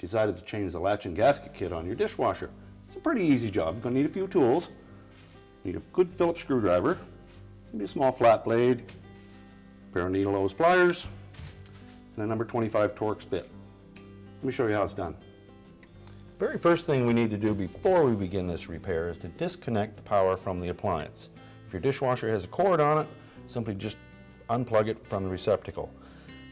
decided to change the latch and gasket kit on your dishwasher. It's a pretty easy job. You're going to need a few tools. You need a good Phillips screwdriver, maybe a small flat blade, a pair of needle nose pliers, and a number 25 Torx bit. Let me show you how it's done. Very first thing we need to do before we begin this repair is to disconnect the power from the appliance. If your dishwasher has a cord on it, simply just unplug it from the receptacle.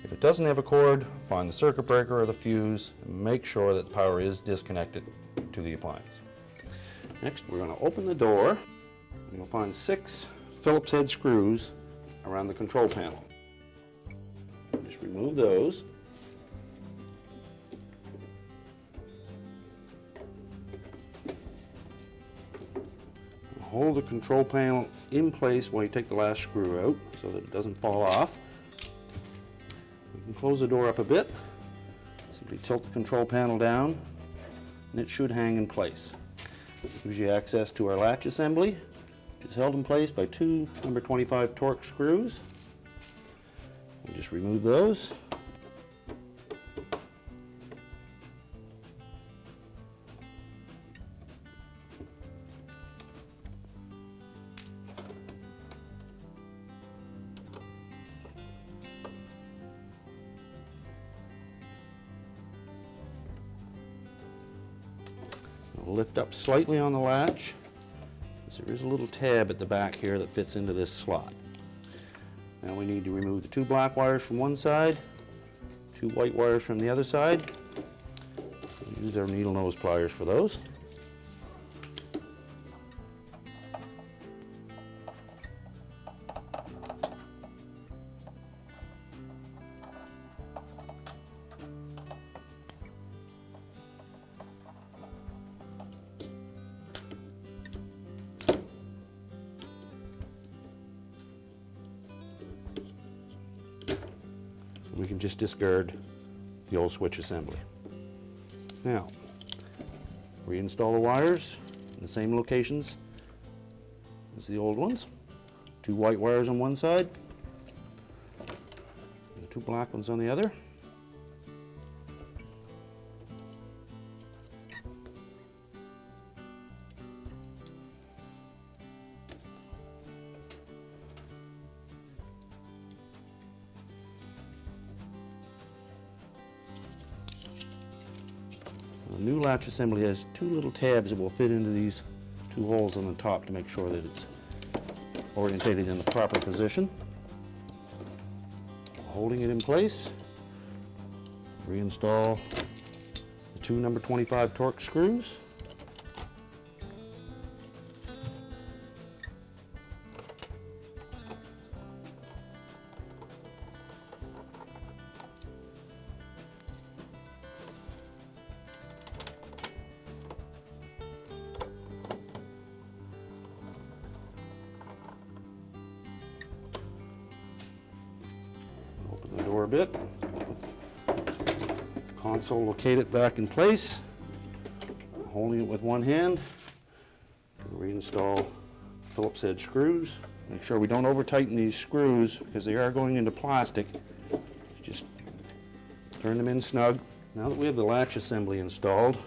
If it doesn't have a cord, find the circuit breaker or the fuse and make sure that the power is disconnected to the appliance. Next, we're going to open the door. You'll find 6 Phillips head screws around the control panel. Just remove those. Hold the control panel in place while you take the last screw out so that it doesn't fall off. You can close the door up a bit. Simply tilt the control panel down and it should hang in place. It gives you access to our latch assembly, which is held in place by 2 number 25 Torx screws. You just remove those. Lift up slightly on the latch. There is a little tab at the back here that fits into this slot. Now we need to remove the 2 black wires from one side, 2 white wires from the other side. We'll use our needle nose pliers for those. We can just discard the old switch assembly. Now, reinstall the wires in the same locations as the old ones. 2 white wires on one side, and 2 black ones on the other. The new latch assembly has 2 little tabs that will fit into these 2 holes on the top to make sure that it's orientated in the proper position. Holding it in place, reinstall the 2 number 25 Torx screws. Open the door a bit. Console, locate it back in place. Holding it with one hand. Reinstall Phillips head screws. Make sure we don't over tighten these screws because they are going into plastic. Just turn them in snug. Now that we have the latch assembly installed,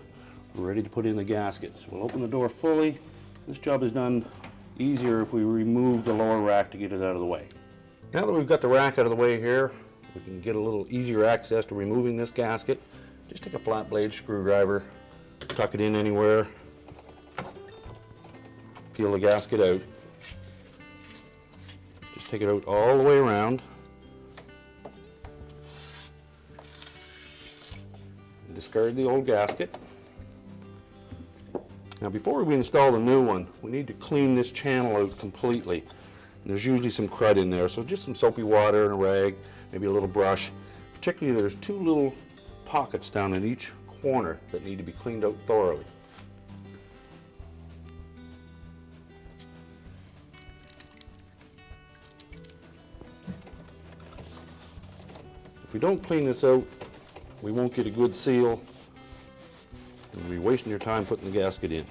we're ready to put in the gasket. So we'll open the door fully. This job is done easier if we remove the lower rack to get it out of the way. Now that we've got the rack out of the way here, we can get a little easier access to removing this gasket. Just take a flat blade screwdriver, tuck it in anywhere, peel the gasket out. Just take it out all the way around. And discard the old gasket. Now before we install the new one, we need to clean this channel out completely. And there's usually some crud in there, so just some soapy water and a rag, maybe a little brush. Particularly there's 2 little pockets down in each corner that need to be cleaned out thoroughly. If we don't clean this out, we won't get a good seal and we'll be wasting your time putting the gasket in.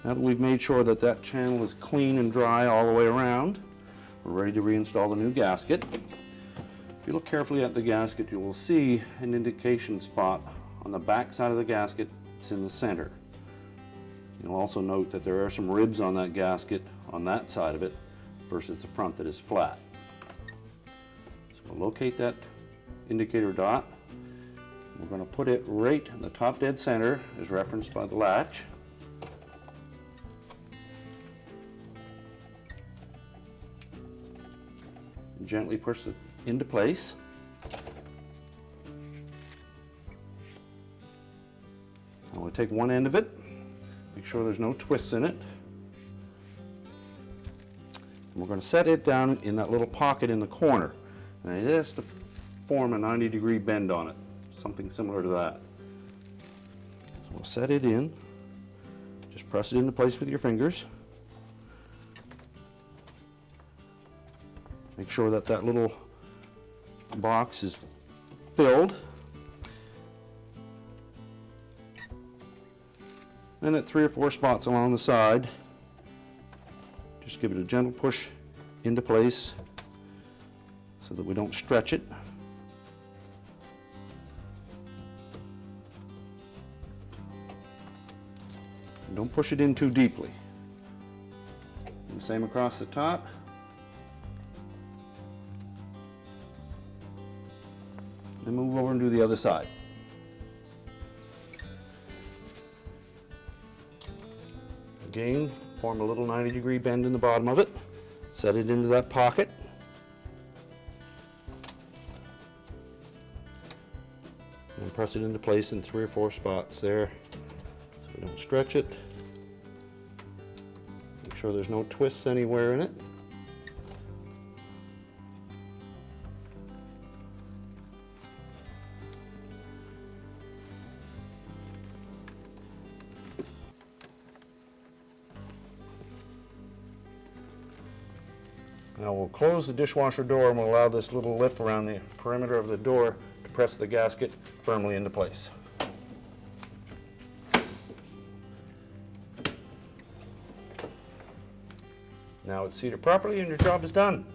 Now that we've made sure that that channel is clean and dry all the way around, we're ready to reinstall the new gasket. If you look carefully at the gasket, you will see an indication spot on the back side of the gasket. It's in the center. You'll also note that there are some ribs on that gasket on that side of it versus the front that is flat. So we'll locate that indicator dot. We're going to put it right in the top dead center as referenced by the latch. And gently push it into place. I'm going to take one end of it, make sure there's no twists in it. And we're going to set it down in that little pocket in the corner. And it has to form a 90-degree bend on it, something similar to that. So we'll set it in, just press it into place with your fingers. Make sure that that little box is filled. Then at 3 or 4 spots along the side, just give it a gentle push into place so that we don't stretch it. And don't push it in too deeply. And the same across the top. Then move over and do the other side. Again, form a little 90-degree bend in the bottom of it. Set it into that pocket. And press it into place in 3 or 4 spots there so we don't stretch it. Make sure there's no twists anywhere in it. Now we'll close the dishwasher door and we'll allow this little lip around the perimeter of the door to press the gasket firmly into place. Now it's seated properly and your job is done.